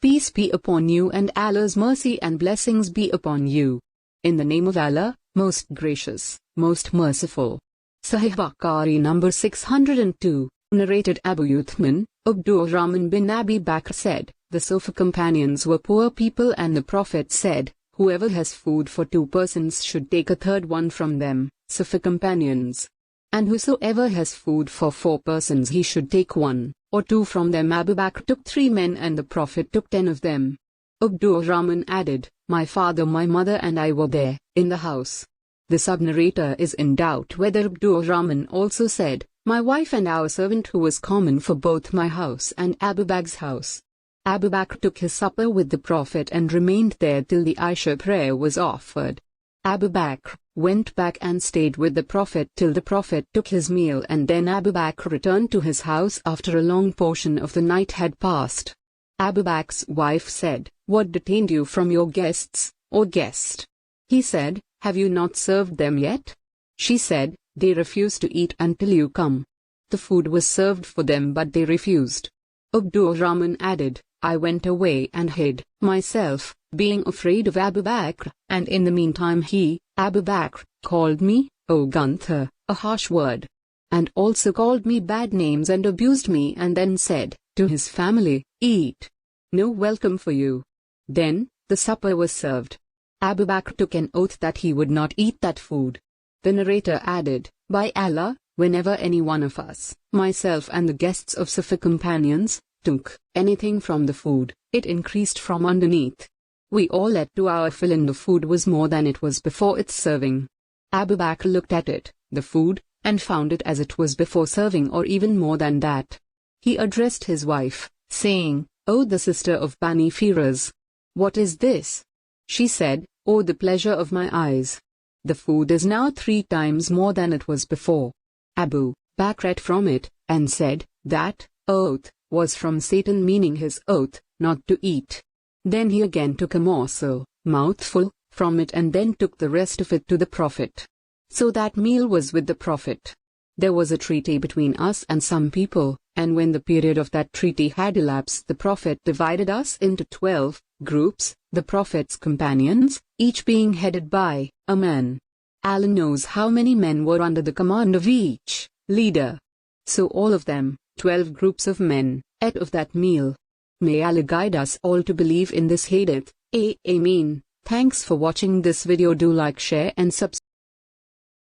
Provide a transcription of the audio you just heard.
Peace be upon you and Allah's mercy and blessings be upon you. In the name of Allah, most gracious, most merciful. Sahih Bukhari number 602, narrated Abu Uthman, Abdurrahman bin Abi Bakr said, the Sufa companions were poor people and the Prophet said, whoever has food for 2 persons should take a third one from them, Sufa companions. And whosoever has food for 4 persons he should take 1 or 2 from them. Abu Bakr took 3 men and the Prophet took 10 of them. Abdurrahman added, my father, my mother and I were there, in the house. The sub-narrator is in doubt whether Abdurrahman also said, my wife and our servant, who was common for both my house and Abu Bakr's house. Abu Bakr took his supper with the Prophet and remained there till the Isha prayer was offered. Abu Bakr went back and stayed with the Prophet till the Prophet took his meal, and then Abu Bakr returned to his house after a long portion of the night had passed. Abu Bakr's wife said, what detained you from your guests, O guest? He said, have you not served them yet? She said, they refused to eat until you come. The food was served for them but they refused. Abdurrahman added, I went away and hid myself, being afraid of Abu Bakr, and in the meantime he, Abu Bakr, called me, O Gunther, a harsh word. And also called me bad names and abused me, and then said, to his family, eat. No welcome for you. Then, the supper was served. Abu Bakr took an oath that he would not eat that food. The narrator added, by Allah, whenever any one of us, myself and the guests of Sufa companions, took anything from the food, it increased from underneath. We all ate to our fill and the food was more than it was before its serving. Abu Bakr looked at it, the food, and found it as it was before serving or even more than that. He addressed his wife, saying, O the sister of Bani Firas, what is this? She said, O the pleasure of my eyes. The food is now 3 times more than it was before. Abu Bakr ate from it, and said, that oath was from Satan, meaning his oath not to eat. Then he again took a morsel, mouthful, from it and then took the rest of it to the Prophet. So that meal was with the Prophet. There was a treaty between us and some people, and when the period of that treaty had elapsed, the Prophet divided us into 12 groups, the Prophet's companions, each being headed by a man. Allah knows how many men were under the command of each leader. So all of them, 12 groups of men, ate of that meal. May Allah guide us all to believe in this hadith. Ameen. Thanks for watching this video. Do like, share and subscribe.